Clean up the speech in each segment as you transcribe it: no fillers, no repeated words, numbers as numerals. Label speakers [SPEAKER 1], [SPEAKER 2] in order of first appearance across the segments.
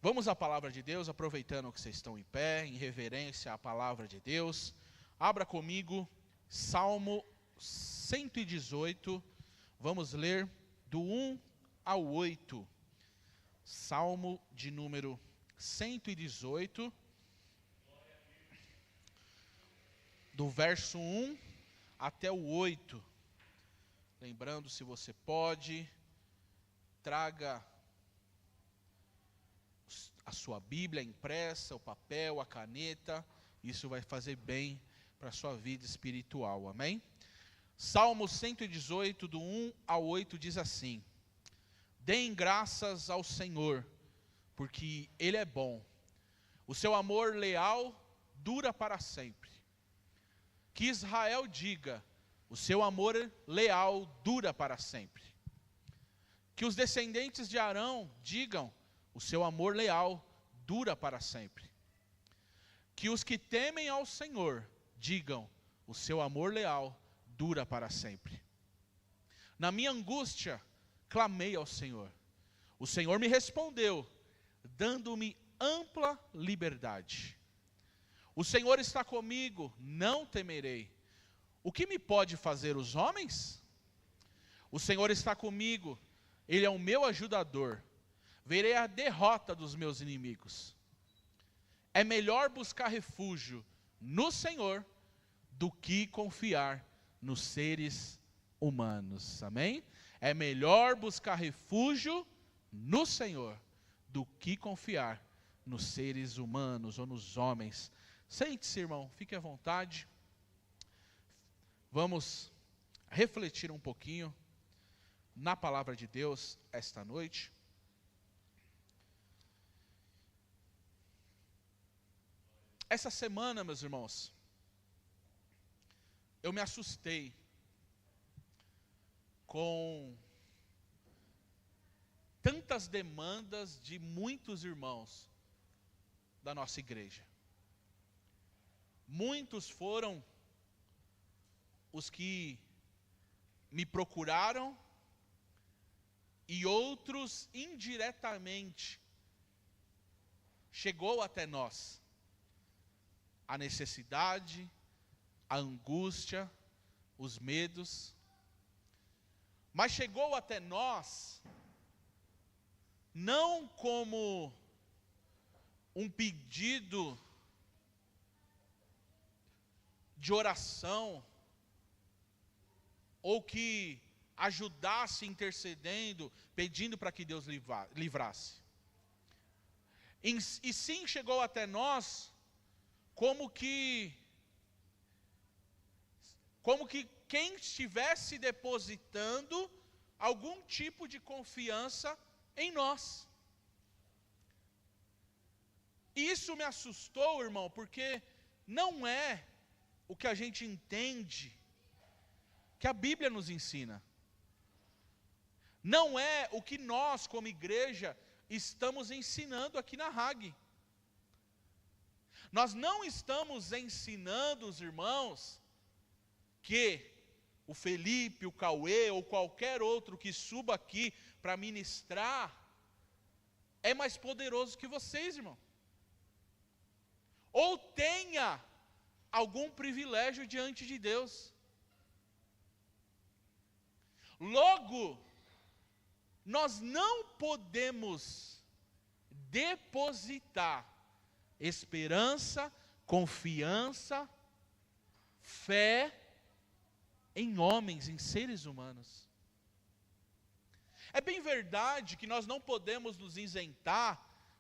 [SPEAKER 1] Vamos à palavra de Deus, aproveitando que vocês estão em pé, em reverência à palavra de Deus. Abra comigo Salmo 118, vamos ler do 1 ao 8. Salmo de número 118, do verso 1 até o 8. Lembrando, se você pode, traga a sua Bíblia impressa, o papel, a caneta. Isso vai fazer bem para a sua vida espiritual, amém? Salmo 118, do 1 ao 8, diz assim: Deem graças ao Senhor, porque Ele é bom. O seu amor leal dura para sempre. Que Israel diga: o seu amor leal dura para sempre. Que os descendentes de Arão digam: o seu amor leal dura para sempre. Que os que temem ao Senhor digam: o seu amor leal dura para sempre. Na minha angústia, clamei ao Senhor. O Senhor me respondeu, dando-me ampla liberdade. O Senhor está comigo, não temerei. O que me pode fazer os homens? O Senhor está comigo, Ele é o meu ajudador. Verei a derrota dos meus inimigos. É melhor buscar refúgio no Senhor do que confiar nos seres humanos. Amém? É melhor buscar refúgio no Senhor do que confiar nos seres humanos ou nos homens. Sente-se, irmão, fique à vontade. Vamos refletir um pouquinho na palavra de Deus esta noite. Essa semana, meus irmãos, eu me assustei com tantas demandas de muitos irmãos da nossa igreja. Muitos foram os que me procuraram e outros indiretamente chegou até nós a necessidade, a angústia, os medos. Mas chegou até nós não como um pedido de oração, ou que ajudasse intercedendo, pedindo para que Deus livrasse. E sim chegou até nós como que quem estivesse depositando algum tipo de confiança em nós. E isso me assustou, irmão, porque não é o que a gente entende que a Bíblia nos ensina. Não é o que nós, como igreja, estamos ensinando aqui na RAG. Nós não estamos ensinando os irmãos que o Felipe, o Cauê ou qualquer outro que suba aqui para ministrar é mais poderoso que vocês, irmão. Ou tenha algum privilégio diante de Deus. Logo, nós não podemos depositar esperança, confiança, fé em homens, em seres humanos. É bem verdade que nós não podemos nos isentar,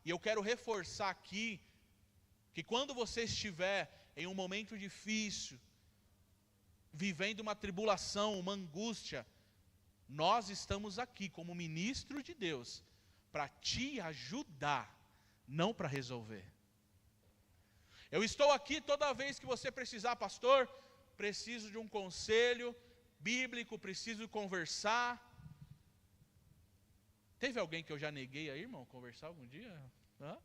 [SPEAKER 1] e eu quero reforçar aqui, que quando você estiver em um momento difícil, vivendo uma tribulação, uma angústia, nós estamos aqui como ministro de Deus, para te ajudar, não para resolver. Eu estou aqui toda vez que você precisar, pastor, preciso de um conselho bíblico, preciso conversar. Teve alguém que eu já neguei aí, irmão, conversar algum dia? Hã?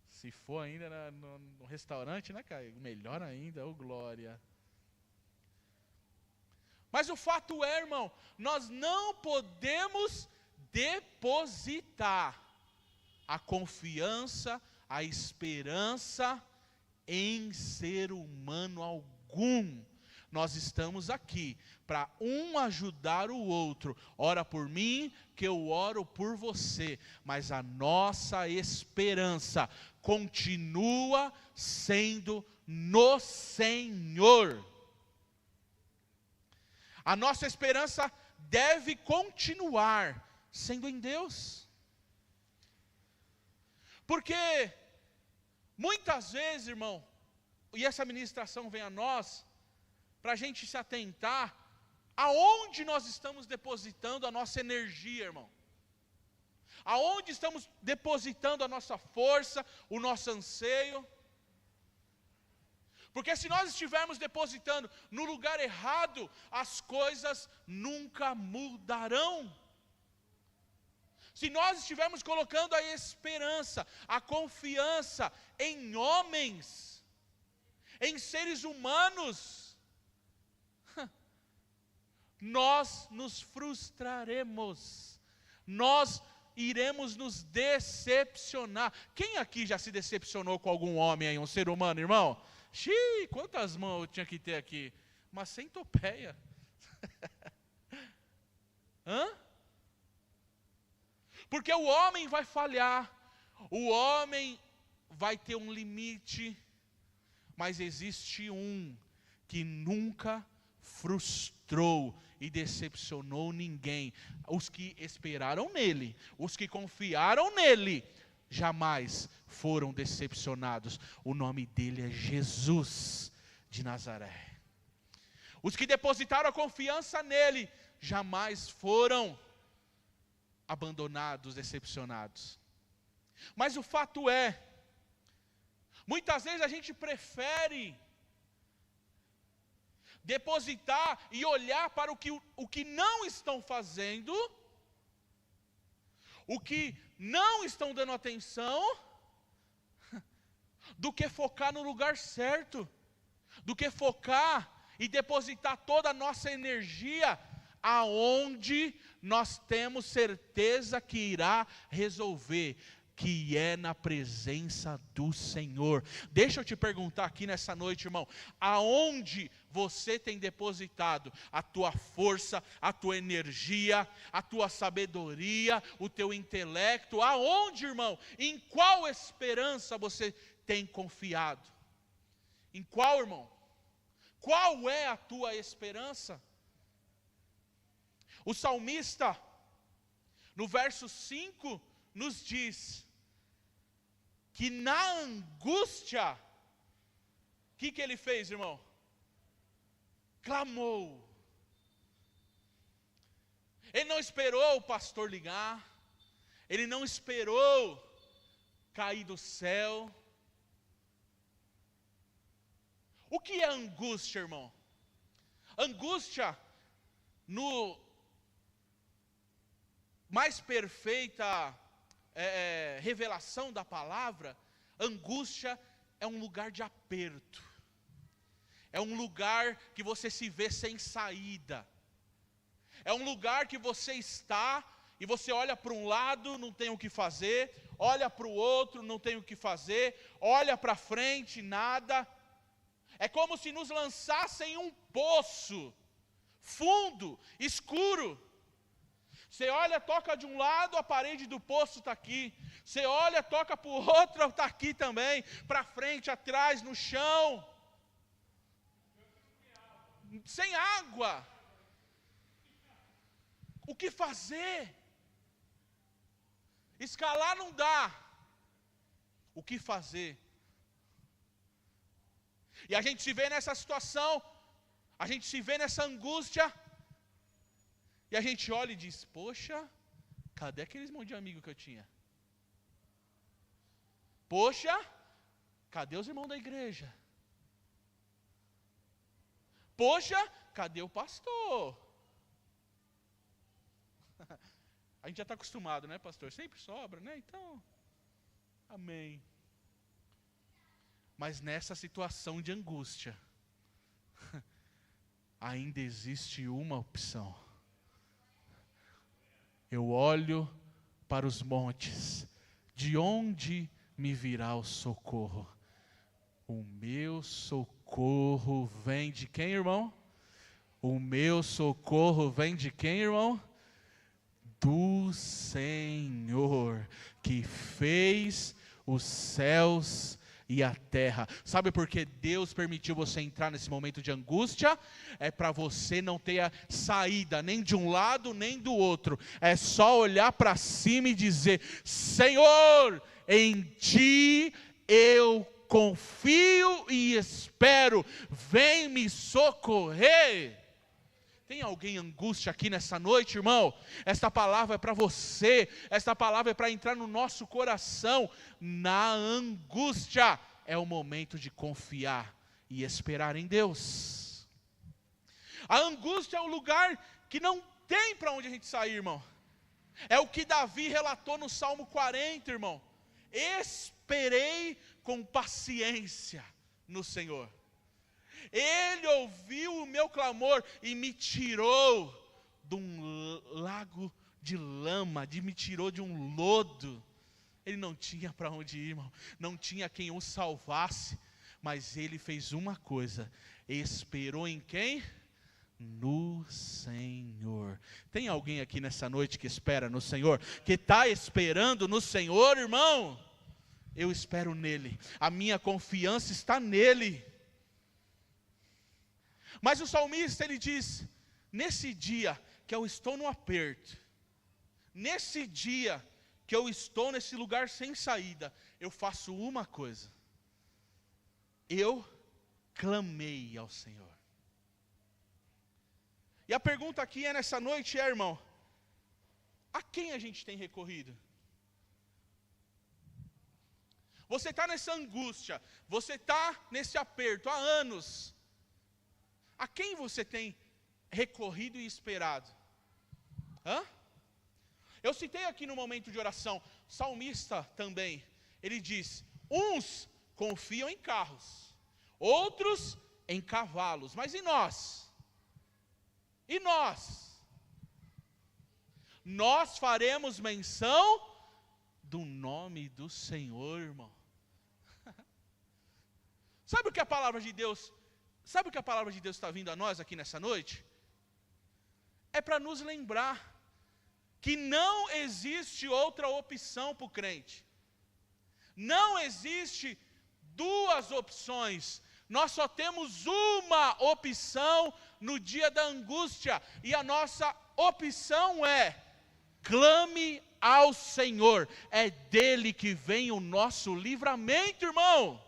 [SPEAKER 1] Se for ainda no restaurante, né, cara? Melhor ainda, glória. Mas o fato é, irmão, nós não podemos depositar a confiança, a esperança em ser humano algum. Nós estamos aqui para um ajudar o outro. Ora por mim, que eu oro por você. Mas a nossa esperança continua sendo no Senhor. A nossa esperança deve continuar sendo em Deus. Porque muitas vezes, irmão, e essa ministração vem a nós, para a gente se atentar, aonde nós estamos depositando a nossa energia, irmão. Aonde estamos depositando a nossa força, o nosso anseio. Porque se nós estivermos depositando no lugar errado, as coisas nunca mudarão. Se nós estivermos colocando a esperança, a confiança em homens, em seres humanos, nós nos frustraremos, nós iremos nos decepcionar. Quem aqui já se decepcionou com algum homem aí, um ser humano, irmão? Xiii, quantas mãos eu tinha que ter aqui? Uma centopeia. Hã? Porque o homem vai falhar, o homem vai ter um limite, mas existe um que nunca frustrou e decepcionou ninguém. Os que esperaram nele, os que confiaram nele, jamais foram decepcionados. O nome dele é Jesus de Nazaré. Os que depositaram a confiança nele, jamais foram abandonados, decepcionados. Mas o fato é, muitas vezes a gente prefere depositar e olhar para o que não estão fazendo, o que não estão dando atenção, do que focar no lugar certo, do que focar e depositar toda a nossa energia aonde nós temos certeza que irá resolver, que é na presença do Senhor. Deixa eu te perguntar aqui nessa noite, irmão, aonde você tem depositado a tua força, a tua energia, a tua sabedoria, o teu intelecto? Aonde, irmão? Em qual esperança você tem confiado? Em qual, irmão? Qual é a tua esperança? O salmista, no verso 5, nos diz que na angústia, o que ele fez, irmão? Clamou. Ele não esperou o pastor ligar, ele não esperou cair do céu. O que é angústia, irmão? Angústia, no mais perfeita revelação da palavra, angústia é um lugar de aperto, é um lugar que você se vê sem saída, é um lugar que você está e você olha para um lado, não tem o que fazer, olha para o outro, não tem o que fazer, olha para frente, nada. É como se nos lançassem em um poço fundo, escuro. Você olha, toca de um lado, a parede do poço está aqui. Você olha, toca para o outro, está aqui também. Para frente, atrás, no chão. Sem água. O que fazer? Escalar não dá. O que fazer? E a gente se vê nessa situação, a gente se vê nessa angústia, e a gente olha e diz, poxa, cadê aqueles monte de amigo que eu tinha? Poxa, cadê os irmãos da igreja? Poxa, cadê o pastor? A gente já está acostumado, né, pastor? Sempre sobra, né? Então, amém. Mas nessa situação de angústia, ainda existe uma opção. Eu olho para os montes, De onde me virá o socorro? O meu socorro vem de quem, irmão? O meu socorro vem de quem, irmão? Do Senhor, que fez os céus e a terra. Sabe por que Deus permitiu você entrar nesse momento de angústia? É para você não ter a saída nem de um lado nem do outro. É só olhar para cima e dizer: Senhor, em Ti eu confio e espero, vem me socorrer. Tem alguém em angústia aqui nessa noite, irmão? Esta palavra é para você, esta palavra é para entrar no nosso coração. Na angústia é o momento de confiar e esperar em Deus. A angústia é o lugar que não tem para onde a gente sair, irmão. É o que Davi relatou no Salmo 40, irmão. Esperei com paciência no Senhor. Ele ouviu o meu clamor e me tirou de um lago de lama, me tirou de um lodo. Ele não tinha para onde ir, irmão, não tinha quem o salvasse, mas ele fez uma coisa: esperou em quem? No Senhor. Tem alguém aqui nessa noite que espera no Senhor? Que está esperando no Senhor, irmão? Eu espero nele, a minha confiança está nele. Mas o salmista, ele diz: nesse dia que eu estou no aperto, nesse dia que eu estou nesse lugar sem saída, eu faço uma coisa: eu clamei ao Senhor. E a pergunta aqui nessa noite é, irmão, a quem a gente tem recorrido? Você está nessa angústia, você está nesse aperto há anos. A quem você tem recorrido e esperado? Eu citei aqui no momento de oração, salmista também, ele diz: uns confiam em carros, outros em cavalos, mas e nós? E nós? Nós faremos menção do nome do Senhor, irmão. Sabe o que a palavra de Deus está vindo a nós aqui nessa noite? É para nos lembrar que não existe outra opção para o crente. Não existe duas opções. Nós só temos uma opção no dia da angústia. E a nossa opção é: clame ao Senhor. É dele que vem o nosso livramento, irmão.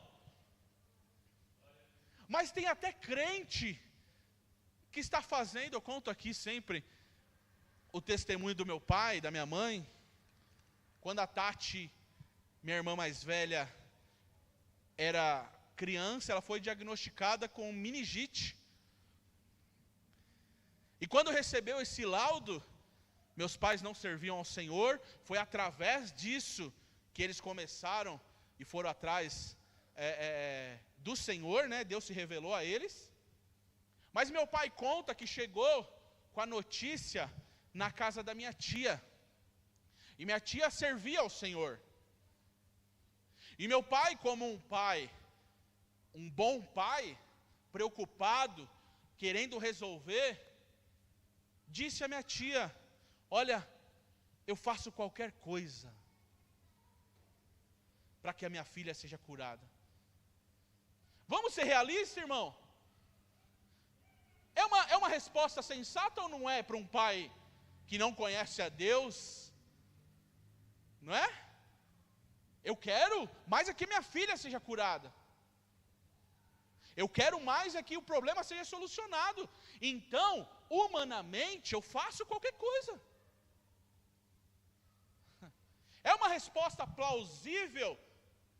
[SPEAKER 1] Mas tem até crente que está fazendo, eu conto aqui sempre o testemunho do meu pai, da minha mãe. Quando a Tati, minha irmã mais velha, era criança, ela foi diagnosticada com meningite. E quando recebeu esse laudo, meus pais não serviam ao Senhor, foi através disso que eles começaram e foram atrás do Senhor, né? Deus se revelou a eles. Mas meu pai conta que chegou com a notícia na casa da minha tia. E minha tia servia ao Senhor. E meu pai, como um bom pai, preocupado, querendo resolver, disse à minha tia: olha, eu faço qualquer coisa para que a minha filha seja curada. Vamos ser realistas, irmão? É uma resposta sensata ou não é para um pai que não conhece a Deus? Não é? Eu quero mais é que minha filha seja curada. Eu quero mais é que o problema seja solucionado. Então, humanamente, eu faço qualquer coisa. É uma resposta plausível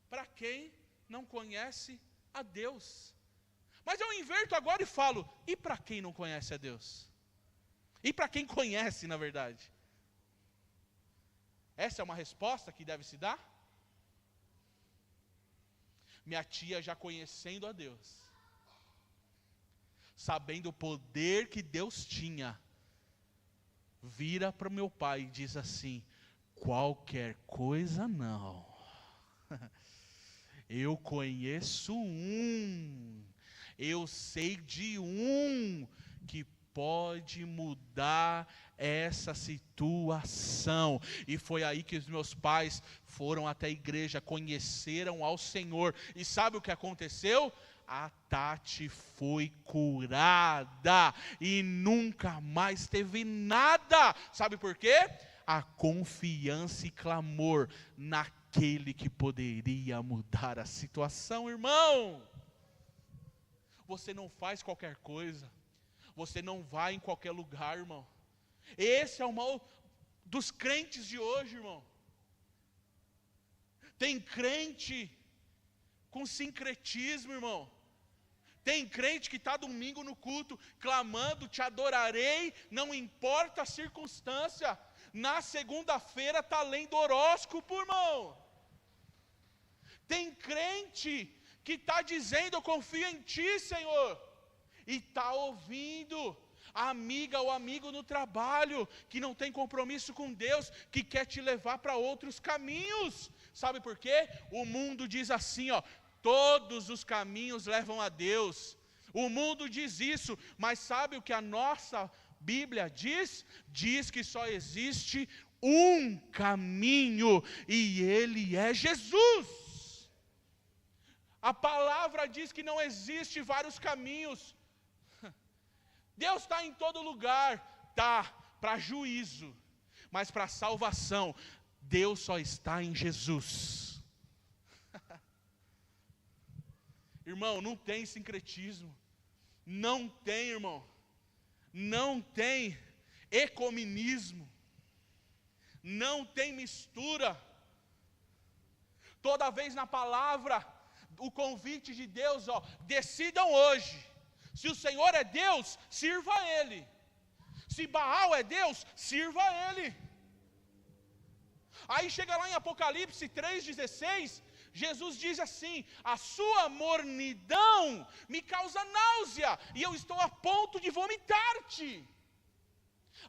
[SPEAKER 1] para quem não conhece a Deus. Mas eu inverto agora e falo: e para quem não conhece a Deus? E para quem conhece, na verdade? Essa é uma resposta que deve se dar? Minha tia, já conhecendo a Deus, sabendo o poder que Deus tinha, vira para o meu pai e diz assim: qualquer coisa não. Eu conheço eu sei de que pode mudar essa situação. E foi aí que os meus pais foram até a igreja, conheceram ao Senhor. E sabe o que aconteceu? A Tati foi curada e nunca mais teve nada. Sabe por quê? A confiança e clamor naquele que poderia mudar a situação, irmão. Você não faz qualquer coisa. Você não vai em qualquer lugar, irmão. Esse é o mal dos crentes de hoje, irmão. Tem crente com sincretismo, irmão. Tem crente que está domingo no culto, clamando, te adorarei, não importa a circunstância. Na segunda-feira está lendo horóscopo, irmão. Tem crente que está dizendo, eu confio em Ti, Senhor. E está ouvindo a amiga ou amigo no trabalho, que não tem compromisso com Deus, que quer te levar para outros caminhos. Sabe por quê? O mundo diz assim, todos os caminhos levam a Deus. O mundo diz isso, mas sabe o que a nossa Bíblia diz? Diz que só existe um caminho, e ele é Jesus. A palavra diz que não existe vários caminhos. Deus está em todo lugar, tá, para juízo, mas para salvação, Deus só está em Jesus. Irmão, não tem sincretismo, não tem, irmão, não tem ecumenismo, não tem mistura. Toda vez na palavra, o convite de Deus, decidam hoje. Se o Senhor é Deus, sirva a Ele. Se Baal é Deus, sirva a Ele. Aí chega lá em Apocalipse 3,16, Jesus diz assim: a sua mornidão me causa náusea, e eu estou a ponto de vomitar-te.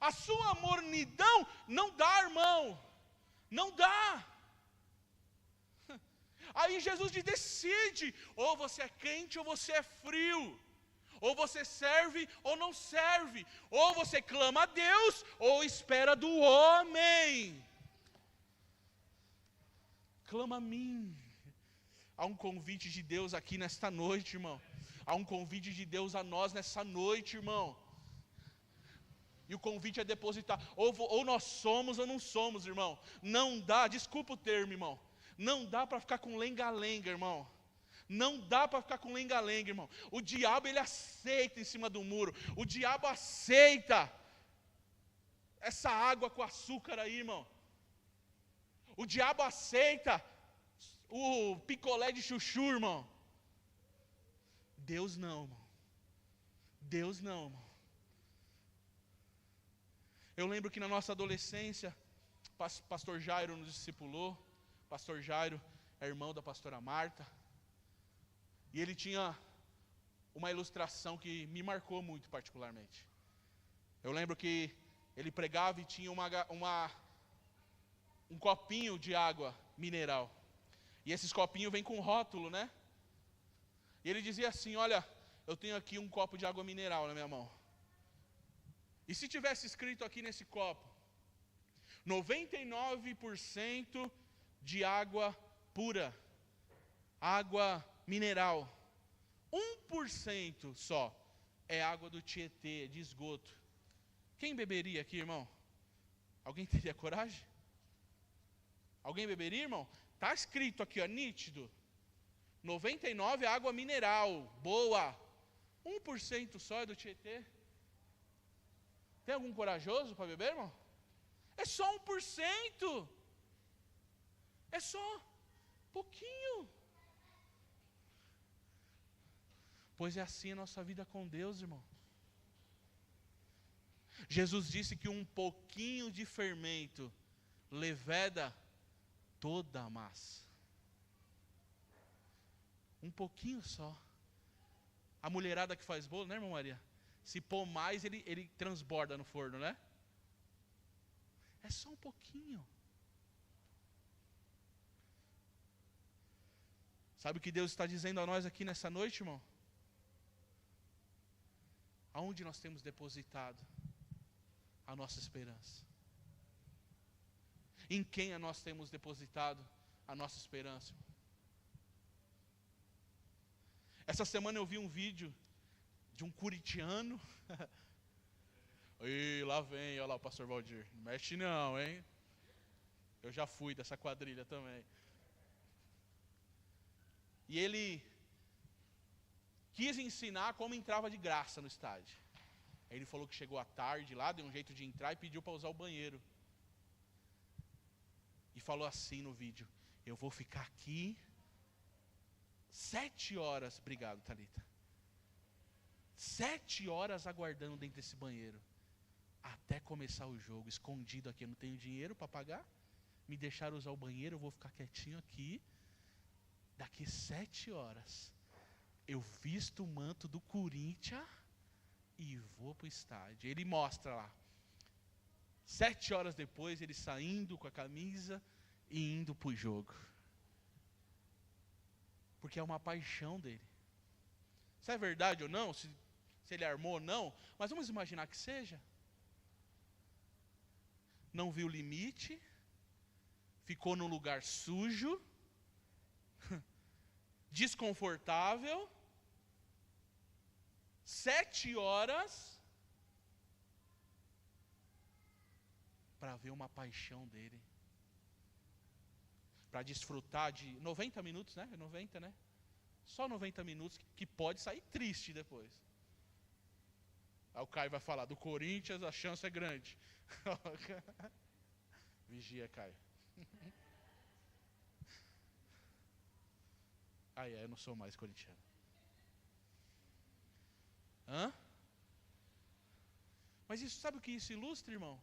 [SPEAKER 1] A sua mornidão não dá, irmão, não dá. Aí Jesus diz, decide, ou você é quente ou você é frio. Ou você serve ou não serve. Ou você clama a Deus ou espera do homem. Clama a mim. Há um convite de Deus aqui nesta noite, irmão. Há um convite de Deus a nós nessa noite, irmão. E o convite é depositar. Ou nós somos ou não somos, irmão. Não dá, desculpa o termo, irmão. Não dá para ficar com lenga-lenga, irmão. Não dá para ficar com lenga-lenga, irmão. O diabo, ele aceita em cima do muro. O diabo aceita essa água com açúcar aí, irmão. O diabo aceita o picolé de chuchu, irmão. Deus não, irmão. Deus não, irmão. Eu lembro que na nossa adolescência, pastor Jairo nos discipulou. Pastor Jairo é irmão da pastora Marta. E ele tinha uma ilustração que me marcou muito particularmente. Eu lembro que ele pregava e tinha um copinho de água mineral. E esses copinhos vêm com rótulo, né? E ele dizia assim, olha, eu tenho aqui um copo de água mineral na minha mão. E se tivesse escrito aqui nesse copo, 99% de água pura, água mineral, 1% só é água do Tietê, de esgoto. Quem beberia aqui, irmão? Alguém teria coragem? Alguém beberia, irmão? Está escrito aqui, nítido. 99% é água mineral, boa. 1% só é do Tietê. Tem algum corajoso para beber, irmão? É só 1%. É só pouquinho. Pois é assim a nossa vida com Deus, irmão. Jesus disse que um pouquinho de fermento leveda toda a massa. Um pouquinho só. A mulherada que faz bolo, né, irmã Maria? Se pôr mais, ele transborda no forno, né? É só um pouquinho. Sabe o que Deus está dizendo a nós aqui nessa noite, irmão? Aonde nós temos depositado a nossa esperança? Em quem nós temos depositado a nossa esperança? Essa semana eu vi um vídeo de um corintiano. E lá vem, olha lá o pastor Valdir. Não mexe não, hein? Eu já fui dessa quadrilha também. E ele quis ensinar como entrava de graça no estádio. Aí ele falou que chegou à tarde lá, deu um jeito de entrar e pediu para usar o banheiro. E falou assim no vídeo: eu vou ficar aqui 7 horas, obrigado Thalita, 7 horas aguardando dentro desse banheiro, até começar o jogo, escondido aqui, eu não tenho dinheiro para pagar, me deixaram usar o banheiro, eu vou ficar quietinho aqui, daqui 7 horas, eu visto o manto do Corinthians e vou para o estádio. Ele mostra lá, 7 horas depois, ele saindo com a camisa e indo para o jogo. Porque é uma paixão dele. Se é verdade ou não, se ele armou ou não, mas vamos imaginar que seja. Não viu limite, ficou num lugar sujo, desconfortável, 7 horas, para ver uma paixão dele. Para desfrutar de 90 minutos, né? 90, né? Só 90 minutos que pode sair triste depois. Aí o Caio vai falar, do Corinthians a chance é grande. Vigia, Caio. Eu não sou mais corintiano. Hã? Mas isso, sabe o que isso ilustra, irmão?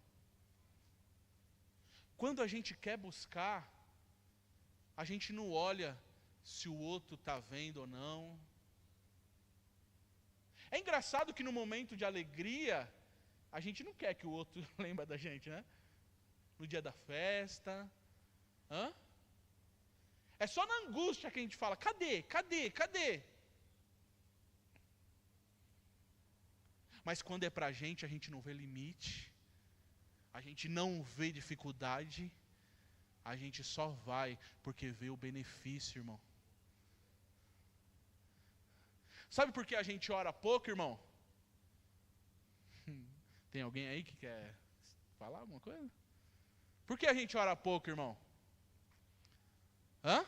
[SPEAKER 1] Quando a gente quer buscar, a gente não olha se o outro está vendo ou não. É engraçado que no momento de alegria, a gente não quer que o outro lembre da gente, né? No dia da festa. Hã? É só na angústia que a gente fala, cadê, cadê, cadê? Mas quando é pra gente, a gente não vê limite. A gente não vê dificuldade. A gente só vai porque vê o benefício, irmão. Sabe por que a gente ora pouco, irmão? Tem alguém aí que quer falar alguma coisa? Por que a gente ora pouco, irmão? Hã?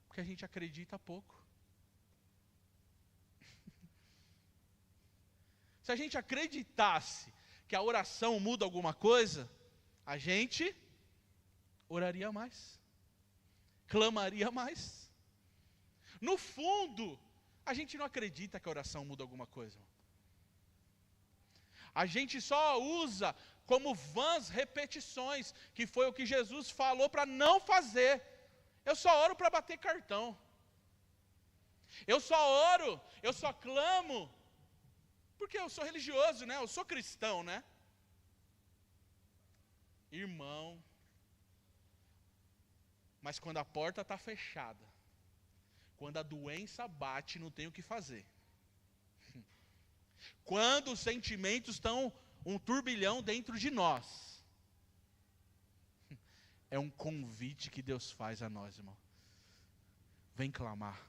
[SPEAKER 1] Porque a gente acredita pouco. Se a gente acreditasse que a oração muda alguma coisa, a gente oraria mais, clamaria mais. No fundo, a gente não acredita que a oração muda alguma coisa. A gente só usa como vãs repetições, que foi o que Jesus falou para não fazer. Eu só oro para bater cartão. Eu só oro, eu só clamo, porque eu sou religioso, né? Eu sou cristão, né? Irmão, mas quando a porta está fechada, quando a doença bate, não tem o que fazer. Quando os sentimentos estão um turbilhão dentro de nós, é um convite que Deus faz a nós, irmão. Vem clamar,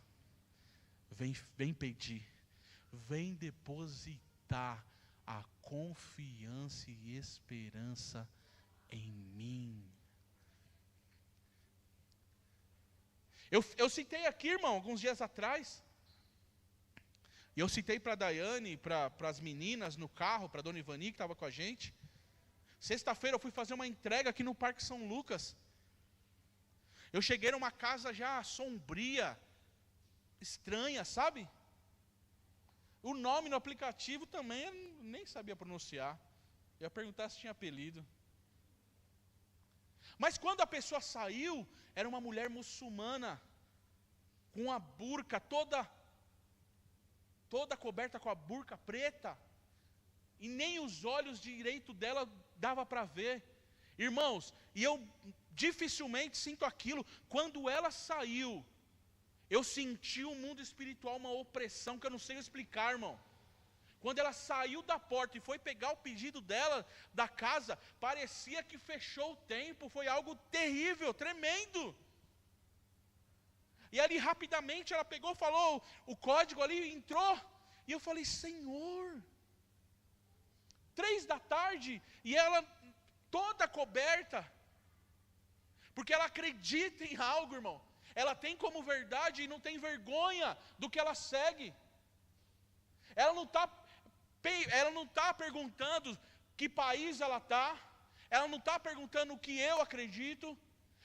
[SPEAKER 1] vem pedir, vem depositar a confiança e esperança em mim. Eu citei aqui, irmão, alguns dias atrás, e eu citei para a Daiane, para as meninas no carro, para a dona Ivani que estava com a gente. Sexta-feira eu fui fazer uma entrega aqui no Parque São Lucas. Eu cheguei numa casa já sombria, estranha, sabe? O nome no aplicativo também eu nem sabia pronunciar. Eu ia perguntar se tinha apelido. Mas quando a pessoa saiu, era uma mulher muçulmana, com a burca toda coberta com a burca preta, e nem os olhos direito dela dava para ver. Irmãos, e eu dificilmente sinto aquilo. Quando ela saiu, eu senti o mundo espiritual, uma opressão que eu não sei explicar, irmão. Quando ela saiu da porta e foi pegar o pedido dela, da casa, parecia que fechou o tempo, foi algo terrível, tremendo. E ali rapidamente ela pegou, falou o código ali, entrou, e eu falei, Senhor, 3 da tarde, e ela toda coberta, porque ela acredita em algo, irmão. Ela tem como verdade e não tem vergonha do que ela segue. Ela não está perguntando que país ela está. Ela não está perguntando o que eu acredito.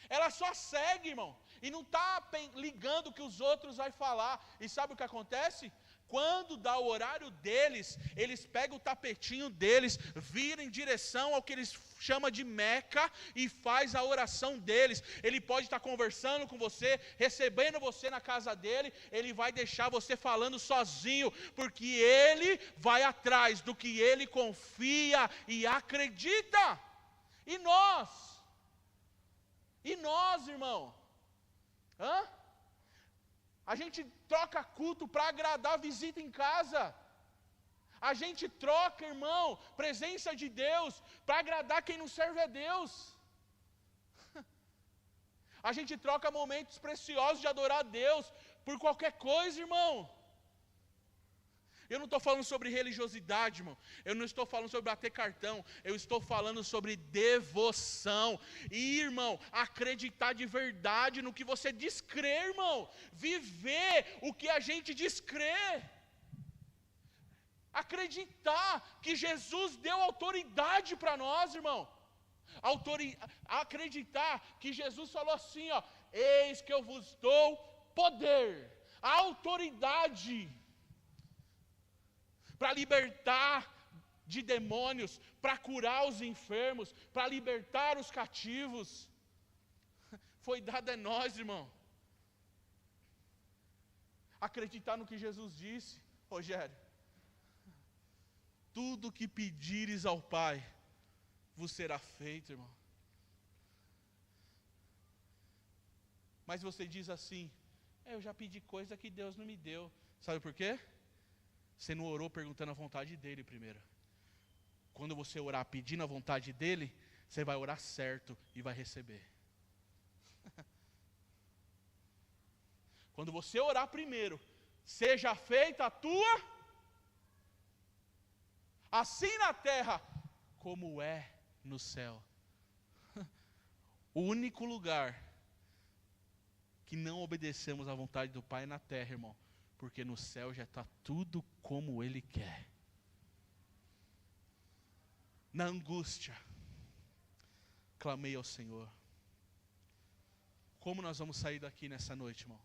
[SPEAKER 1] Ela só segue, irmão. E não está ligando o que os outros vão falar. E sabe o que acontece? Quando dá o horário deles, eles pegam o tapetinho deles, viram em direção ao que eles chamam de Meca e faz a oração deles. Ele pode estar conversando com você, recebendo você na casa dele, ele vai deixar você falando sozinho, porque ele vai atrás do que ele confia e acredita. E nós, irmão? A gente troca culto para agradar a visita em casa. A gente troca, irmão, presença de Deus para agradar quem não serve a Deus. A gente troca momentos preciosos de adorar a Deus por qualquer coisa, irmão. Eu não estou falando sobre religiosidade, irmão. Eu não estou falando sobre bater cartão. Eu estou falando sobre devoção. E, irmão, acreditar de verdade no que você diz crer, irmão. Viver o que a gente diz crer. Acreditar que Jesus deu autoridade para nós, irmão. Acreditar que Jesus falou assim, ó: eis que eu vos dou poder, autoridade, para libertar de demônios, para curar os enfermos, para libertar os cativos. Foi dado a nós, irmão. Acreditar no que Jesus disse, Rogério: tudo que pedires ao Pai vos será feito, irmão. Mas você diz assim: eu já pedi coisa que Deus não me deu. Sabe por quê? Você não orou perguntando a vontade dele primeiro. Quando você orar pedindo a vontade dele, você vai orar certo e vai receber. Quando você orar primeiro, seja feita a tua, assim na terra, como é no céu. O único lugar que não obedecemos à vontade do Pai é na terra, irmão. Porque no céu já está tudo como Ele quer. Na angústia, clamei ao Senhor. Como nós vamos sair daqui nessa noite, irmão?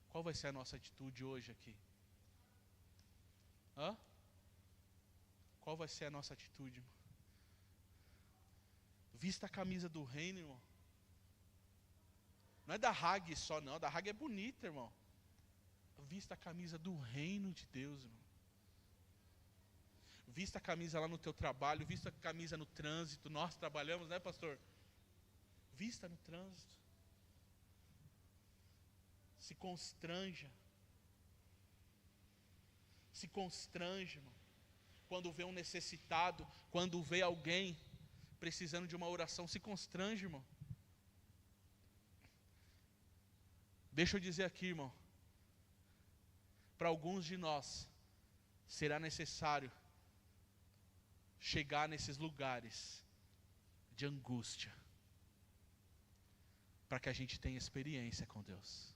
[SPEAKER 1] Qual vai ser a nossa atitude hoje aqui? Qual vai ser a nossa atitude, irmão? Vista a camisa do reino, irmão. Não é da Hag só, não. Da Hag é bonita, irmão. Vista a camisa do reino de Deus, irmão. Vista a camisa lá no teu trabalho, vista a camisa no trânsito. Nós trabalhamos, né, pastor? Vista no trânsito. Se constranja. Se constranja, irmão. Quando vê um necessitado, quando vê alguém precisando de uma oração, se constrange, irmão. Deixa eu dizer aqui, irmão. Para alguns de nós, será necessário chegar nesses lugares de angústia, para que a gente tenha experiência com Deus.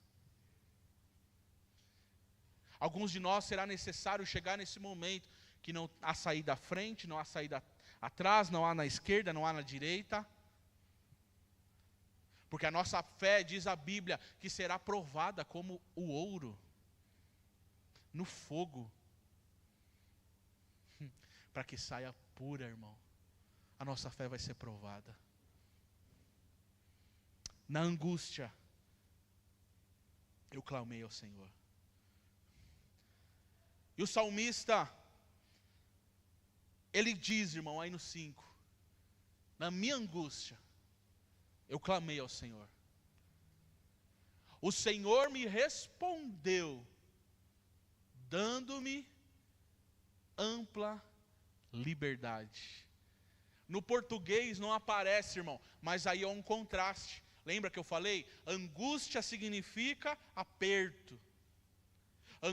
[SPEAKER 1] Alguns de nós será necessário chegar nesse momento, que não há saída à frente, não há saída atrás, não há na esquerda, não há na direita. Porque a nossa fé, diz a Bíblia, que será provada como o ouro no fogo, para que saia pura, irmão. A nossa fé vai ser provada. Na angústia, eu clamei ao Senhor. E o salmista, ele diz, irmão, aí no 5, na minha angústia, eu clamei ao Senhor. O Senhor me respondeu, dando-me ampla liberdade. No português não aparece, irmão, mas aí é um contraste. Lembra que eu falei? Angústia significa aperto.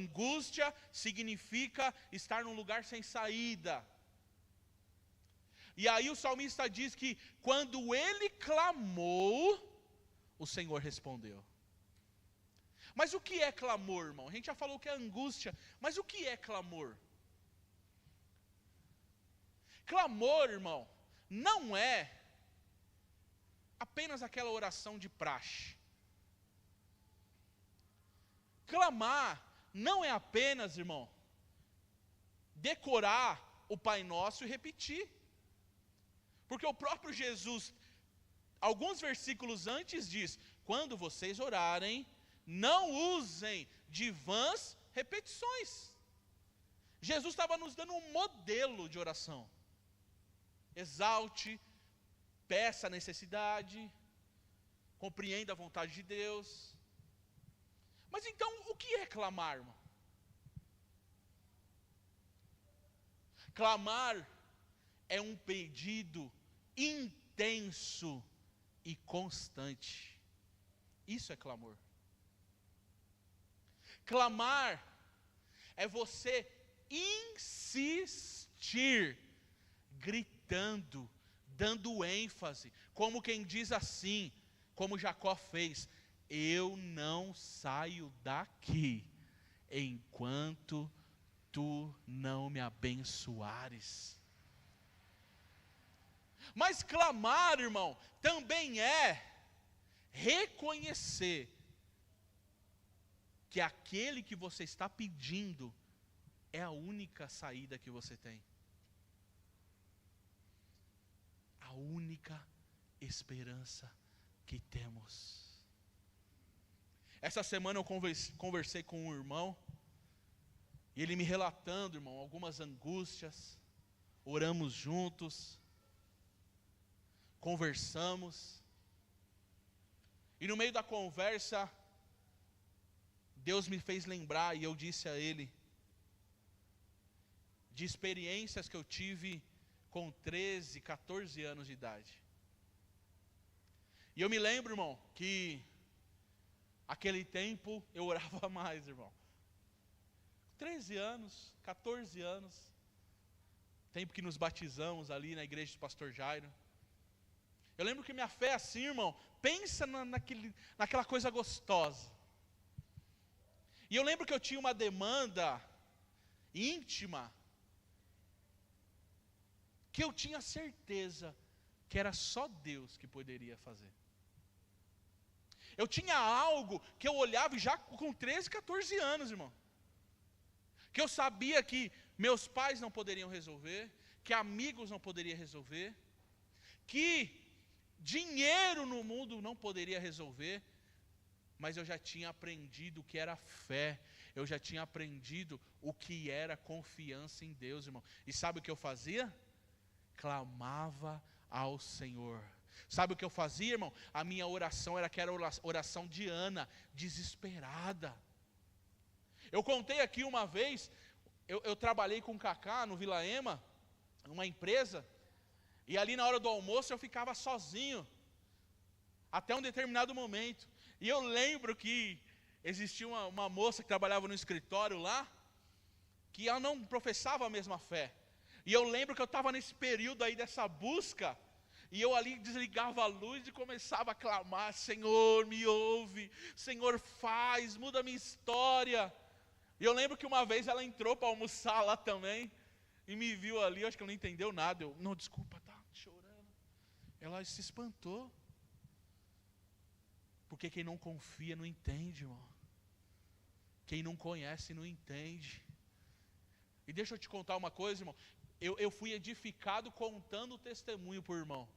[SPEAKER 1] Angústia significa estar num lugar sem saída. E aí o salmista diz que quando ele clamou, o Senhor respondeu. Mas o que é clamor, irmão? A gente já falou que é angústia, mas o que é clamor? Clamor, irmão, não é apenas aquela oração de praxe. Clamar não é apenas, irmão, decorar o Pai Nosso e repetir. Porque o próprio Jesus, alguns versículos antes diz, quando vocês orarem, não usem de vãs repetições. Jesus estava nos dando um modelo de oração. Exalte, peça a necessidade, compreenda a vontade de Deus. Mas então, o que é clamar, irmão? Clamar é um pedido intenso e constante. Isso é clamor. Clamar é você insistir, gritando, dando ênfase, como quem diz assim, como Jacó fez: eu não saio daqui enquanto tu não me abençoares. Mas clamar, irmão, também é reconhecer que aquele que você está pedindo é a única saída que você tem. A única esperança que temos. Essa semana eu conversei com um irmão, e ele me relatando, irmão, algumas angústias. Oramos juntos, conversamos, e no meio da conversa, Deus me fez lembrar, e eu disse a ele, de experiências que eu tive com 13, 14 anos de idade. E eu me lembro, irmão, que aquele tempo eu orava mais, irmão. 13 anos, 14 anos, tempo que nos batizamos ali na igreja do pastor Jairo. Eu lembro que minha fé assim, irmão, pensa naquela coisa gostosa. E eu lembro que eu tinha uma demanda íntima, que eu tinha certeza que era só Deus que poderia fazer. Eu tinha algo que eu olhava já com 13, 14 anos, irmão. Que eu sabia que meus pais não poderiam resolver, que amigos não poderiam resolver, que dinheiro no mundo não poderia resolver, mas eu já tinha aprendido o que era fé, eu já tinha aprendido o que era confiança em Deus, irmão. E sabe o que eu fazia? Clamava ao Senhor. Sabe o que eu fazia, irmão? A minha oração era aquela oração de Ana, desesperada. Eu contei aqui uma vez, eu trabalhei com o Cacá no Vila Ema, numa empresa, e ali na hora do almoço eu ficava sozinho, até um determinado momento. E eu lembro que existia uma moça que trabalhava no escritório lá, que ela não professava a mesma fé. E eu lembro que eu estava nesse período aí dessa busca, e eu ali desligava a luz e começava a clamar: Senhor, me ouve, Senhor, faz, muda a minha história. E eu lembro que uma vez ela entrou para almoçar lá também, e me viu ali, acho que ela não entendeu nada. Eu, não, desculpa, tá chorando. Ela se espantou. Porque quem não confia não entende, irmão. Quem não conhece não entende. E deixa eu te contar uma coisa, irmão. Eu fui edificado contando o testemunho por irmão.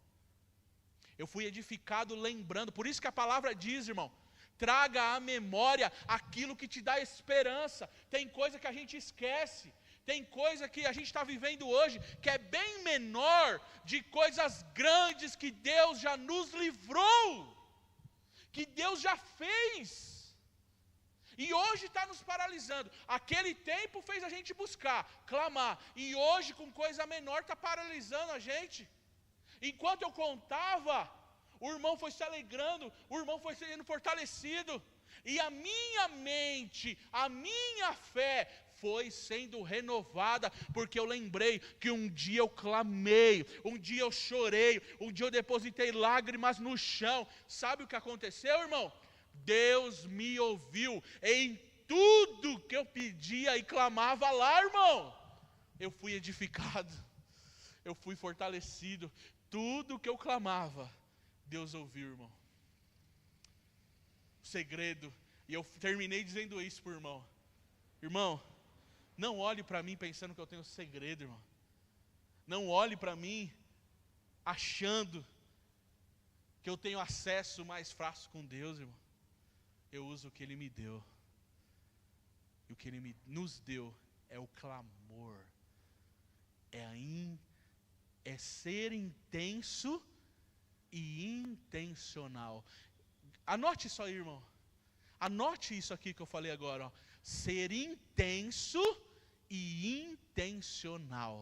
[SPEAKER 1] Eu fui edificado lembrando. Por isso que a palavra diz, irmão, traga à memória aquilo que te dá esperança. Tem coisa que a gente esquece. Tem coisa que a gente está vivendo hoje que é bem menor de coisas grandes que Deus já nos livrou, que Deus já fez. E hoje está nos paralisando. Aquele tempo fez a gente buscar, clamar. E hoje, com coisa menor, está paralisando a gente. Enquanto eu contava, o irmão foi se alegrando, o irmão foi sendo fortalecido. E a minha mente, a minha fé foi sendo renovada, porque eu lembrei que um dia eu clamei, um dia eu chorei, um dia eu depositei lágrimas no chão. Sabe o que aconteceu, irmão? Deus me ouviu em tudo que eu pedia e clamava lá, irmão. Eu fui edificado, eu fui fortalecido. Tudo que eu clamava, Deus ouviu, irmão. O segredo, e eu terminei dizendo isso para o irmão. Irmão, não olhe para mim pensando que eu tenho segredo, irmão. Não olhe para mim achando que eu tenho acesso mais fácil com Deus, irmão. Eu uso o que Ele me deu. E o que Ele nos deu é o clamor. É ser intenso e intencional. Anote isso aí, irmão. Anote isso aqui que eu falei agora, ó. Ser intenso e intencional.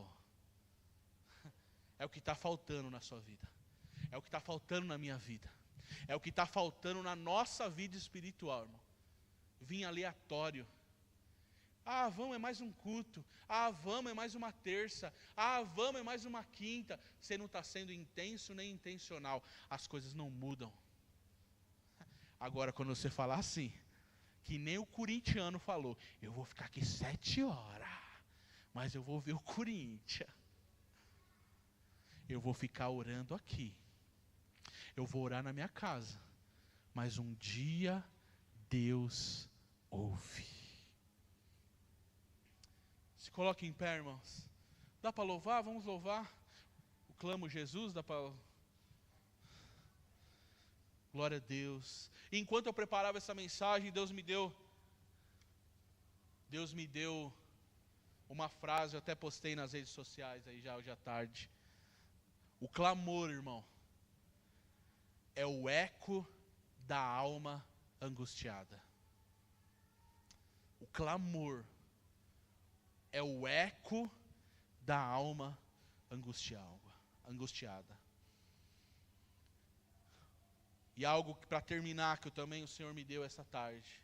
[SPEAKER 1] É o que está faltando na sua vida. É o que está faltando na minha vida. É o que está faltando na nossa vida espiritual, irmão. Vim aleatório. Ah, vamos, é mais um culto. Ah, vamos, é mais uma terça. Ah, vamos, é mais uma quinta. Você não está sendo intenso nem intencional. As coisas não mudam. Agora, quando você falar assim, que nem o corintiano falou, eu vou ficar aqui 7 horas, mas eu vou ver o Corinthians. Eu vou ficar orando aqui. Eu vou orar na minha casa. Mas um dia Deus ouve. Se coloque em pé, irmãos. Dá para louvar? Vamos louvar. O clamo Jesus, dá para... Glória a Deus. E enquanto eu preparava essa mensagem, Deus me deu uma frase, eu até postei nas redes sociais aí já hoje à tarde. O clamor, irmão, é o eco da alma angustiada. O clamor é o eco da alma angustiada. E algo para terminar, que também o Senhor me deu essa tarde.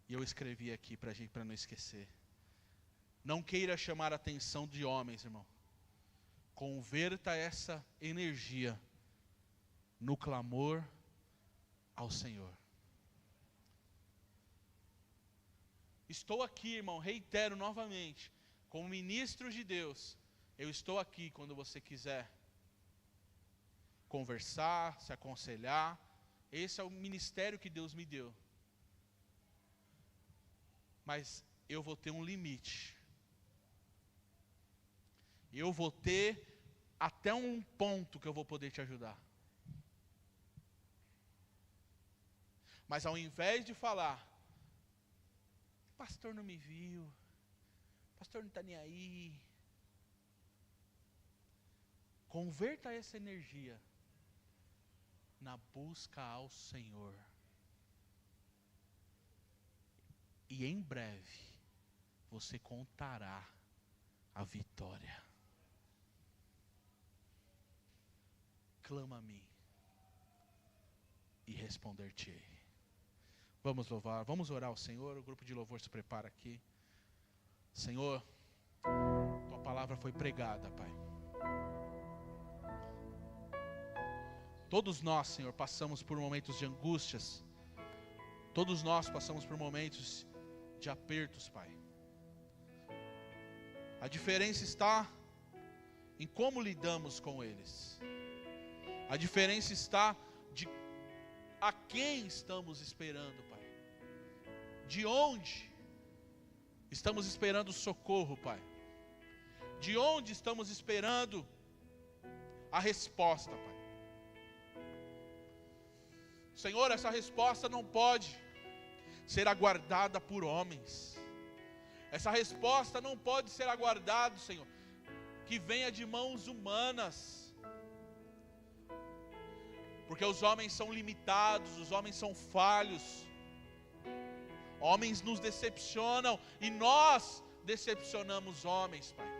[SPEAKER 1] E eu escrevi aqui para não esquecer. Não queira chamar a atenção de homens, irmão. Converta essa energia no clamor ao Senhor. Estou aqui, irmão, reitero novamente, como ministro de Deus, eu estou aqui quando você quiser conversar, se aconselhar. Esse é o ministério que Deus me deu. Mas eu vou ter um limite. Eu vou ter até um ponto que eu vou poder te ajudar. Mas ao invés de falar, pastor não me viu, pastor não está nem aí, converta essa energia na busca ao Senhor. E em breve você contará a vitória. Clama a mim e responder-te-ei. Vamos louvar, vamos orar ao Senhor. O grupo de louvor se prepara aqui. Senhor, tua palavra foi pregada, Pai. Todos nós, Senhor, passamos por momentos de angústias. Todos nós passamos por momentos de apertos, Pai. A diferença está em como lidamos com eles. A diferença está de a quem estamos esperando, Pai. De onde estamos esperando socorro, Pai. De onde estamos esperando a resposta, Pai. Senhor, essa resposta não pode ser aguardada por homens. Essa resposta não pode ser aguardada, Senhor, que venha de mãos humanas. Porque os homens são limitados, os homens são falhos. Homens nos decepcionam e nós decepcionamos homens, Pai.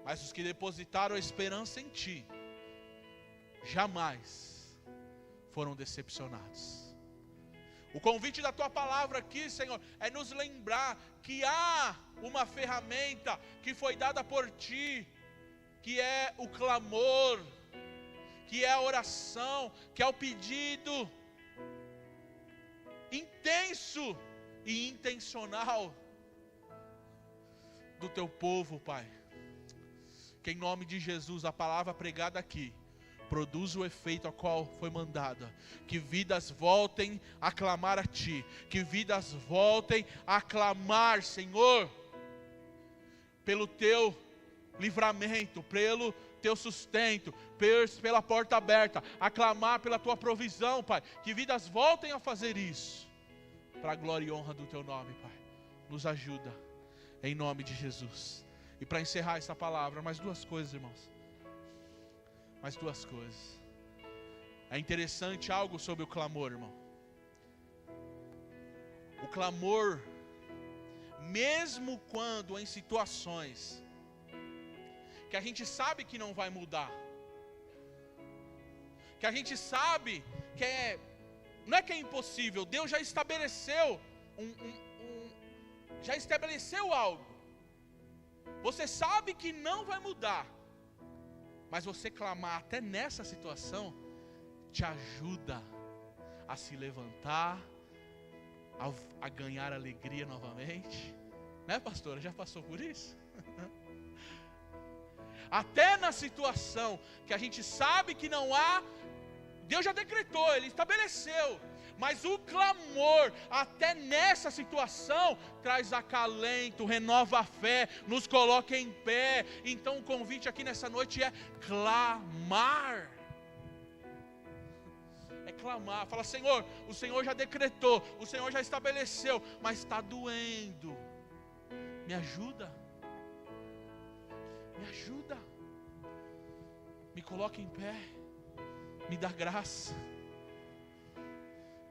[SPEAKER 1] Mas os que depositaram a esperança em Ti, jamais foram decepcionados. O convite da Tua palavra aqui, Senhor, é nos lembrar que há uma ferramenta que foi dada por Ti, que é o clamor, que é a oração, que é o pedido intenso e intencional do Teu povo, Pai. Que em nome de Jesus a palavra pregada aqui produz o efeito a qual foi mandada. Que vidas voltem a clamar a Ti. Que vidas voltem a clamar, Senhor, pelo Teu livramento, pelo Teu sustento, pela porta aberta, a clamar pela Tua provisão, Pai. Que vidas voltem a fazer isso, para a glória e honra do Teu nome, Pai. Nos ajuda, em nome de Jesus. E para encerrar essa palavra, mais duas coisas, irmãos. Mais duas coisas. É interessante algo sobre o clamor, irmão. O clamor, mesmo quando em situações que a gente sabe que não vai mudar, que a gente sabe que não é que é impossível, Deus já estabeleceu já estabeleceu algo. Você sabe que não vai mudar, mas você clamar até nessa situação te ajuda a se levantar, a ganhar alegria novamente. Né, pastora? Já passou por isso? Até na situação que a gente sabe que não há, Deus já decretou, Ele estabeleceu. Mas o clamor, até nessa situação, traz acalento, renova a fé, nos coloca em pé. Então o convite aqui nessa noite é clamar. É clamar, fala: Senhor, o Senhor já decretou, o Senhor já estabeleceu, mas está doendo. Me ajuda. Me ajuda. Me coloca em pé. Me dá graça.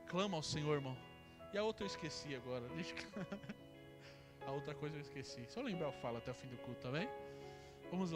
[SPEAKER 1] Clama ao Senhor, irmão. E a outra eu esqueci agora. A outra coisa eu esqueci. Se eu lembrar eu falo até o fim do culto, tá bem? Vamos lá.